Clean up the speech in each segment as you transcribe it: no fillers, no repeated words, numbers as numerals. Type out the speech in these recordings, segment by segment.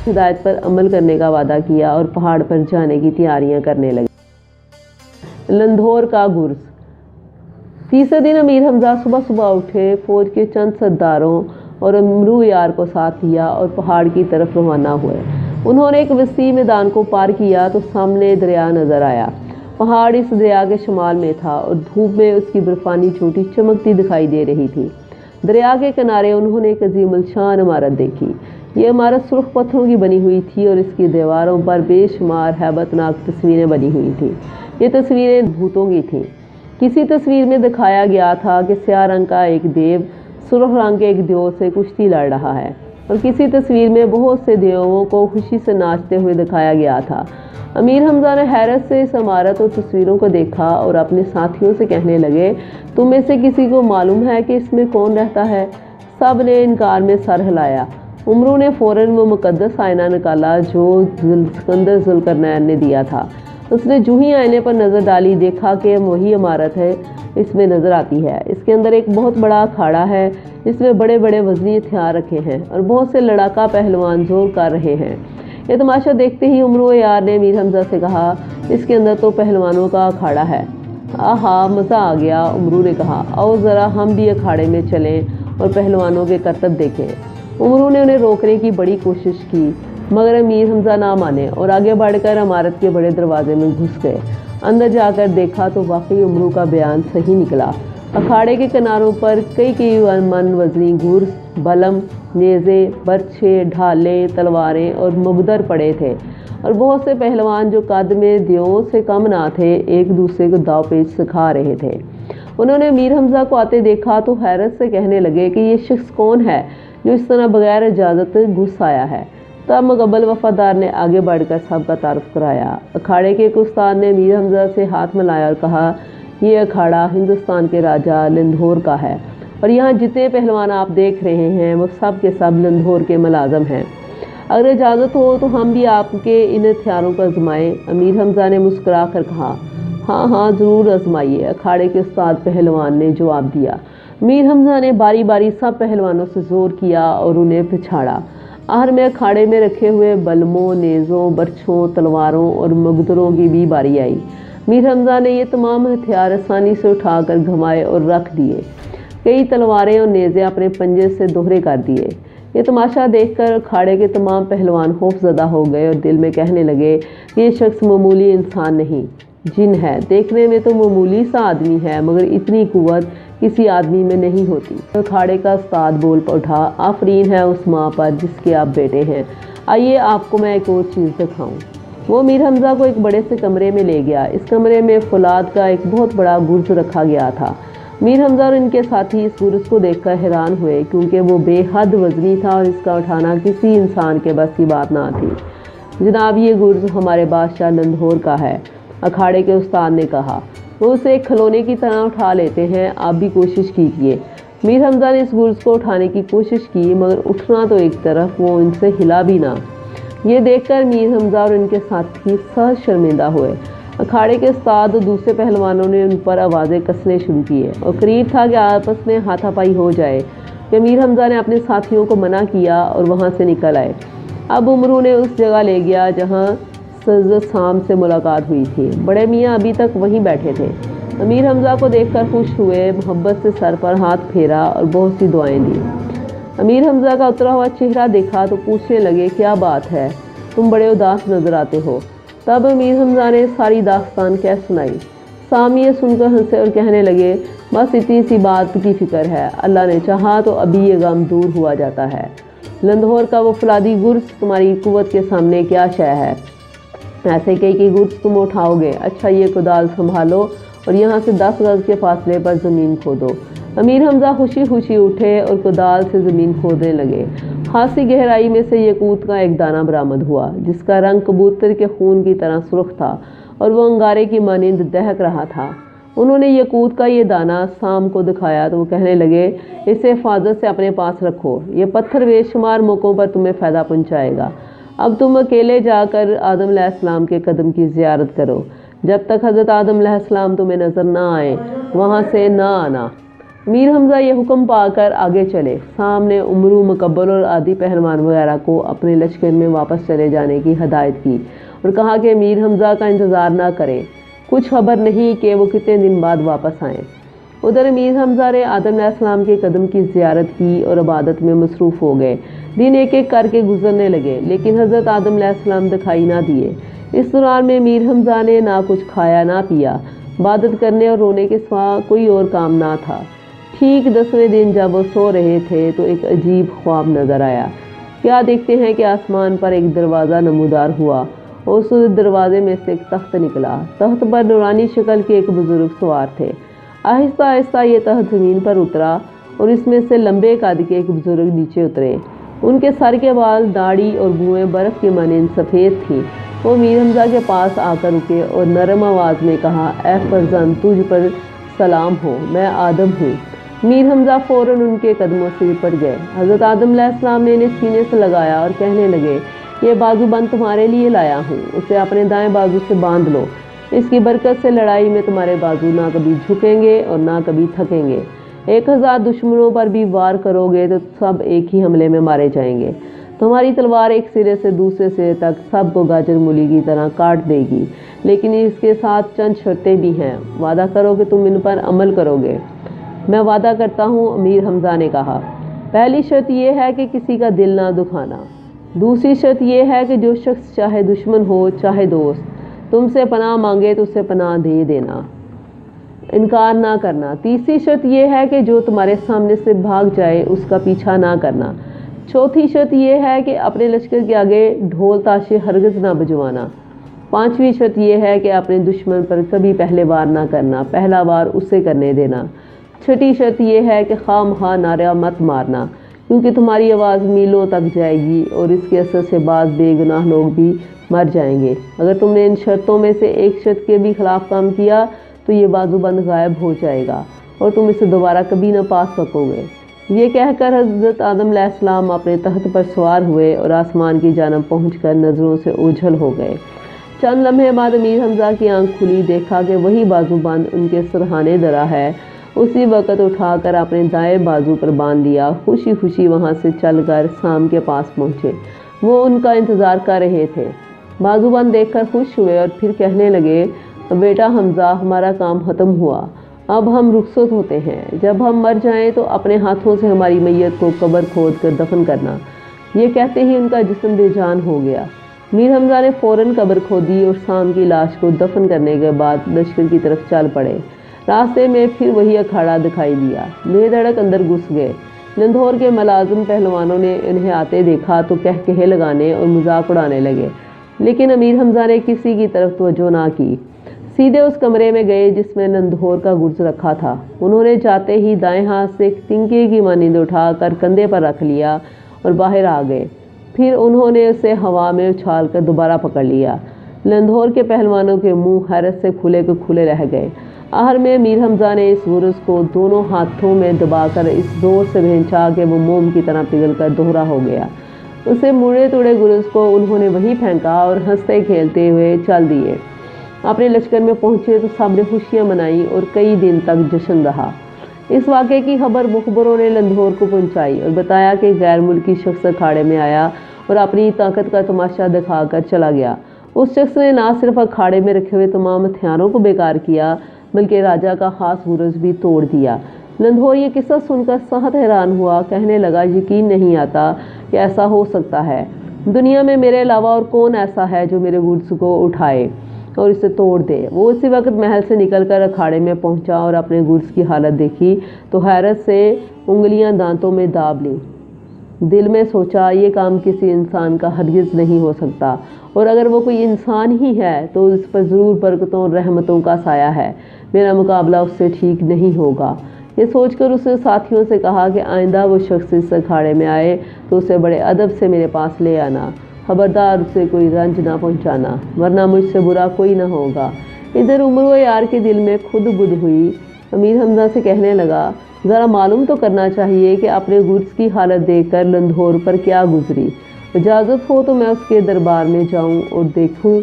ہدایت پر عمل کرنے کا وعدہ کیا اور پہاڑ پر جانے کی تیاریاں کرنے لگے۔ لندھور کا گرز۔ تیسرے دن امیر حمزہ صبح صبح اٹھے، فوج کے چند سرداروں اور امرو یار کو ساتھ لیا اور پہاڑ کی طرف روانہ ہوئے۔ انہوں نے ایک وسیع میدان کو پار کیا تو سامنے دریا نظر آیا۔ پہاڑ اس دریا کے شمال میں تھا اور دھوپ میں اس کی برفانی چوٹی چمکتی دکھائی دے رہی تھی۔ دریا کے کنارے انہوں نے ایک عظیم الشان عمارت دیکھی۔ یہ عمارت سرخ پتھروں کی بنی ہوئی تھی اور اس کی دیواروں پر بے شمار ہیبت ناک تصویریں بنی ہوئی تھیں۔ یہ تصویریں بھوتوں کی تھیں۔ کسی تصویر میں دکھایا گیا تھا کہ سیاہ رنگ کا ایک دیو سرخ رنگ کے ایک دیو سے کشتی لڑ رہا ہے، اور کسی تصویر میں بہت سے دیووں کو خوشی سے ناچتے ہوئے دکھایا گیا تھا۔ امیر حمزہ نے حیرت سے اس عمارت اور تصویروں کو دیکھا اور اپنے ساتھیوں سے کہنے لگے، تم میں سے کسی کو معلوم ہے کہ اس میں کون رہتا ہے؟ سب نے انکار میں سر ہلایا۔ امرو نے فوراً وہ مقدس آئینہ نکالا جو سکندر ذوالقرنین نے دیا تھا۔ اس نے جو ہی آئینے پر نظر ڈالی، دیکھا کہ وہی عمارت ہے اس میں نظر آتی ہے۔ اس کے اندر ایک بہت بڑا اکھاڑا ہے جس میں بڑے بڑے وزنی ہتھیار رکھے ہیں اور بہت سے لڑاکا پہلوان زور کر رہے ہیں۔ یہ تماشا دیکھتے ہی امرو یار نے امیر حمزہ سے کہا، اس کے اندر تو پہلوانوں کا اکھاڑا ہے۔ آہا، مزہ آ گیا، امرو نے کہا، آؤ ذرا ہم بھی اکھاڑے میں چلیں اور پہلوانوں کے کرتب دیکھیں۔ امرو نے انہیں روکنے کی بڑی کوشش کی مگر امیر حمزہ نہ مانے اور آگے بڑھ کر عمارت کے بڑے دروازے میں گھس گئے۔ اندر جا کر دیکھا تو واقعی امرو کا بیان صحیح نکلا۔ اکھاڑے کے کناروں پر کئی من وزنی گرز، بلم، نیزے، برچھے، ڈھالیں، تلواریں اور مبدر پڑے تھے، اور بہت سے پہلوان جو قد میں دیوؤں سے کم نہ تھے ایک دوسرے کو داؤ پیچ سکھا رہے تھے۔ انہوں نے امیر حمزہ کو آتے دیکھا تو حیرت سے کہنے لگے کہ یہ شخص کون ہے جو اس طرح بغیر اجازت گھس آیا ہے؟ تب مقبل وفادار نے آگے بڑھ کر سب کا تعارف کرایا۔ اکھاڑے کے ایک استاد نے امیر حمزہ سے ہاتھ ملایا اور کہا، یہ اکھاڑا ہندوستان کے راجہ لندھور کا ہے، اور یہاں جتنے پہلوان آپ دیکھ رہے ہیں وہ سب کے سب لندھور کے ملازم ہیں۔ اگر اجازت ہو تو ہم بھی آپ کے ان ہتھیاروں کو آزمائیں۔ امیر حمزہ نے مسکرا کر کہا، ہاں ہاں ضرور آزمائیے، اکھاڑے کے استاد پہلوان نے جواب دیا۔ امیر حمزہ نے باری باری سب پہلوانوں سے زور کیا اور انہیں پچھاڑا۔ آخر میں اکھاڑے میں رکھے ہوئے بلموں، نیزوں، برچھوں، تلواروں اور مقدروں کی بھی باری آئی۔ امیر حمزہ نے یہ تمام ہتھیار آسانی سے اٹھا کر گھمائے اور رکھ دیے۔ کئی تلواریں اور نیزے اپنے پنجے سے دوہرے کر دیے۔ یہ تماشا دیکھ کر اکھاڑے کے تمام پہلوان خوف زدہ ہو گئے اور دل میں کہنے لگے کہ یہ شخص معمولی انسان نہیں، جن ہے۔ دیکھنے میں تو معمولی سا آدمی ہے مگر اتنی قوت کسی آدمی میں نہیں ہوتی۔ اکھاڑے کا استاد بول اٹھا، آفرین ہے اس ماں پر جس کے آپ بیٹے ہیں۔ آئیے آپ کو میں ایک اور چیز دکھاؤں۔ وہ امیر حمزہ کو ایک بڑے سے کمرے میں لے گیا۔ اس کمرے میں فولاد کا ایک بہت بڑا گرز رکھا گیا تھا۔ امیر حمزہ اور ان کے ساتھی اس گرز کو دیکھ کر حیران ہوئے کیونکہ وہ بے حد وزنی تھا اور اس کا اٹھانا کسی انسان کے بس کی بات نہ تھی۔ جناب، یہ گرز ہمارے بادشاہ لندھور کا ہے، اکھاڑے کے استاد نے کہا۔ وہ اسے ایک کھلونے کی طرح اٹھا لیتے ہیں، آپ بھی کوشش کیجیے۔ امیر حمزہ نے اس گرز کو اٹھانے کی کوشش کی مگر اٹھنا تو ایک طرف، وہ ان سے ہلا بھی نہ۔ یہ دیکھ کر امیر حمزہ اور ان کے ساتھی سخت شرمندہ ہوئے۔ اکھاڑے کے استاد اور دوسرے پہلوانوں نے ان پر آوازیں کسنے شروع کیے اور قریب تھا کہ آپس میں ہاتھا پائی ہو جائے کہ امیر حمزہ نے اپنے ساتھیوں کو منع کیا اور وہاں سے نکل آئے۔ اب امرو نے اس جگہ لے گیا جہاں سام سے ملاقات ہوئی تھی۔ بڑے میاں ابھی تک وہیں بیٹھے تھے۔ امیر حمزہ کو دیکھ کر خوش ہوئے، محبت سے سر پر ہاتھ پھیرا اور بہت سی دعائیں دی۔ امیر حمزہ کا اترا ہوا چہرہ دیکھا تو پوچھنے لگے، کیا بات ہے، تم بڑے اداس نظر آتے ہو؟ تب امیر حمزہ نے ساری داستان کہہ سنائی۔ سام یہ سن کر ہنسے اور کہنے لگے، بس اتنی سی بات کی فکر ہے، اللہ نے چاہا تو ابھی یہ غم دور ہوا جاتا ہے۔ لندھور کا وہ فولادی گرز تمہاری قوت کے سامنے کیا شے ہے؟ ایسے کئی گرز تم اٹھاؤ گے۔ اچھا، یہ کدال سنبھالو اور یہاں سے 10 گز کے فاصلے پر زمین کھودو۔ امیر حمزہ خوشی خوشی اٹھے اور کدال سے زمین کھودنے لگے۔ خاصی گہرائی میں سے یاقوت کا ایک دانہ برآمد ہوا جس کا رنگ کبوتر کے خون کی طرح سرخ تھا اور وہ انگارے کی مانند دہک رہا تھا۔ انہوں نے یاقوت کا یہ دانہ سام کو دکھایا تو وہ کہنے لگے، اسے حفاظت سے اپنے پاس رکھو، یہ پتھر بے شمار موقعوں پر تمہیں فائدہ پہنچائے گا۔ اب تم اکیلے جا کر آدم علیہ السلام کے قدم کی زیارت کرو، جب تک حضرت آدم علیہ السلام تمہیں نظر نہ آئیں وہاں سے نہ آنا۔ मीर हमज़ा ये हुक्म पाकर आगे चले। सामने उमरू, मुकब्बल और आदि पहलवान वगैरह को अपने लश्कर में वापस चले जाने की हदायत की और कहा कि मीर हमज़ा का इंतज़ार ना करें, कुछ खबर नहीं कि वो कितने दिन बाद वापस आएँ। उधर मीर हमज़ा ने आदम अलैहिस्सलाम के कदम की ज़ियारत की और इबादत में मसरूफ़ हो गए। दिन एक एक करके गुजरने लगे, लेकिन हज़रत आदम अलैहिस्सलाम दिखाई ना दिए। इस दौरान में मीर हमज़ा ने ना कुछ खाया ना पिया, इबादत करने और रोने के सिवा कोई और काम ना था। ठीक 10वें दिन जब वो सो रहे थे तो एक अजीब ख्वाब नज़र आया। क्या देखते हैं कि आसमान पर एक दरवाज़ा नमूदार हुआ और उस दरवाजे में से एक तख्त निकला। तख्त पर नूरानी शक्ल के एक बुज़ुर्ग सवार थे। आहिस्ता आहिस्ता ये तख्त ज़मीन पर उतरा और इसमें से लंबे कद के एक बुज़ुर्ग नीचे उतरे। उनके सर के बाल, दाढ़ी और भुएँ बर्फ़ की मानिंद सफ़ेद थीं। वो मीर हमज़ा के पास आकर रुके और नरम आवाज़ में कहा, ऐ फर्जंद, तुझ पर सलाम हो, मैं आदम हूँ। मीर हमज़ा फ़ौरन उनके कदमों से लिपट गए। हज़रत आदम अलैहिस्सलाम ने इन्हें सीने से लगाया और कहने लगे, ये बाजूबंद तुम्हारे लिए लाया हूँ, उसे अपने दाएं बाजू से बांध लो। इसकी बरकत से लड़ाई में तुम्हारे बाजू ना कभी झुकेंगे और ना कभी थकेंगे। 1000 दुश्मनों पर भी वार करोगे तो सब एक ही हमले में मारे जाएंगे। तुम्हारी तलवार एक सिरे से दूसरे सिरे तक सबको गाजर मूली की तरह काट देगी, लेकिन इसके साथ चंद शर्तें भी हैं। वादा करो कि तुम इन पर अमल करोगे। मैं वादा करता हूँ, अमीर हमज़ा ने कहा। पहली शर्त यह है कि किसी का दिल ना दुखाना। दूसरी शर्त यह है कि जो शख्स चाहे दुश्मन हो चाहे दोस्त तुमसे पनाह मांगे तो उसे पनाह दे देना, इनकार ना करना। तीसरी शर्त यह है कि जो तुम्हारे सामने से भाग जाए उसका पीछा ना करना। चौथी शर्त यह है कि अपने लश्कर के आगे ढोल ताशे हरगिज़ ना बजवाना। पांचवी शर्त यह है कि अपने दुश्मन पर कभी पहले वार ना करना, पहला वार उसे करने देना। छठी शर्त यह है कि खामखा नारा मत मारना, क्योंकि तुम्हारी आवाज़ मीलों तक जाएगी और इसके असर से बाज़ बेगुनाह लोग भी मर जाएंगे। अगर तुमने इन शर्तों में से एक शर्त के भी खिलाफ काम किया तो ये बाजूबंद गायब हो जाएगा और तुम इसे दोबारा कभी ना पा सकोगे। ये कहकर हज़रत आदम अलैहिस्सलाम अपने तख्त पर सवार हुए और आसमान की जानब पहुंचकर नज़रों से ओझल हो गए। चंद लम्हे बाद मीर हमज़ा की आंख खुली, देखा कि वही बाजूबंद उनके सरहाने दरा है। उसी वक़्त उठाकर अपने दाएं बाजू पर बांध लिया। खुशी खुशी वहाँ से चलकर शाम के पास पहुँचे। वो उनका इंतज़ार कर रहे थे। बाजूबंद देखकर खुश हुए और फिर कहने लगे, बेटा हमज़ा, हमारा काम ख़त्म हुआ, अब हम रुखसत होते हैं। जब हम मर जाएं तो अपने हाथों से हमारी मैयत को कब्र खोद कर दफन करना। ये कहते ही उनका जिस्म बेजान हो गया। मीर हमज़ा ने फ़ौरन कब्र खोदी और शाम की लाश को दफन करने के बाद लश्कर की तरफ चल पड़े। रास्ते में फिर वही अखाड़ा दिखाई दिया। बेधड़क अंदर घुस गए। लंधौर के मलाज़िम पहलवानों ने इन्हें आते देखा तो कहकहे लगाने और मजाक उड़ाने लगे, लेकिन अमीर हमज़ा ने किसी की तरफ तवज्जो ना की। सीधे उस कमरे में गए जिसमें लंधौर का गुर्ज रखा था। उन्होंने जाते ही दाएं हाथ से एक तिनके की मानिंद उठाकर कंधे पर रख लिया और बाहर आ गए। फिर उन्होंने उसे हवा में उछाल कर दोबारा पकड़ लिया। लंधौर के पहलवानों के मुंह हैरत से खुले के खुले रह गए। आखिर में मीर हमज़ा ने इस गुर्ज को दोनों हाथों में दबाकर इस जोर से भेंचा कि वो मोम की तरह पिघलकर दोहरा हो गया। उसे मुड़े तुड़े गुर्ज को उन्होंने वहीं फेंका और हंसते खेलते हुए चल दिए। अपने लश्कर में पहुंचे तो सब ने खुशियाँ मनाई और कई दिन तक जश्न रहा। इस वाक़े की खबर मुखबरों ने लंधौर को पहुंचाई और बताया कि गैर मुल्की शख्स अखाड़े में आया और अपनी ताकत का तमाशा दिखाकर चला गया। उस शख्स ने ना सिर्फ अखाड़े में रखे हुए तमाम हथियारों को बेकार किया, बल्कि राजा का खास गुर्ज भी तोड़ दिया। लंधौर ये किस्सा सुनकर सख्त हैरान हुआ। कहने लगा, यकीन नहीं आता कि ऐसा हो सकता है। दुनिया में मेरे अलावा और कौन ऐसा है जो मेरे गुर्ज को उठाए और इसे तोड़ दे। वो उसी वक्त महल से निकलकर अखाड़े में पहुंचा और अपने गुर्ज की हालत देखी तो हैरत से उंगलियां दांतों में दाब ली। दिल में सोचा, ये काम किसी इंसान का हरगिज़ नहीं हो सकता, और अगर वो कोई इंसान ही है तो इस पर ज़रूर बरकतों और रहमतों का साया है। मेरा मुकाबला उससे ठीक नहीं होगा। ये सोचकर उसने साथियों से कहा कि आइंदा वो शख्स इस अखाड़े में आए तो उसे बड़े अदब से मेरे पास ले आना। खबरदार उसे कोई रंज ना पहुंचाना, वरना मुझसे बुरा कोई ना होगा। इधर उमर यार के दिल में खुद बुध हुई। अमीर हमज़ा से कहने लगा, ज़रा मालूम तो करना चाहिए कि अपने गुर्ज की हालत देखकर लंधौर पर क्या गुजरी। इजाज़त हो तो मैं उसके दरबार में जाऊं और देखूं।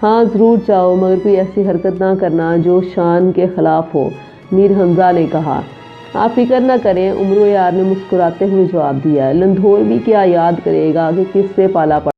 हाँ, ज़रूर जाओ, मगर कोई ऐसी हरकत ना करना जो शान के ख़िलाफ़ हो, मीर हमज़ा ने कहा। आप फिक्र न करें, उमरो यार ने मुस्कुराते हुए जवाब दिया। लंधोर भी क्या याद करेगा कि किससे पाला पड़ा।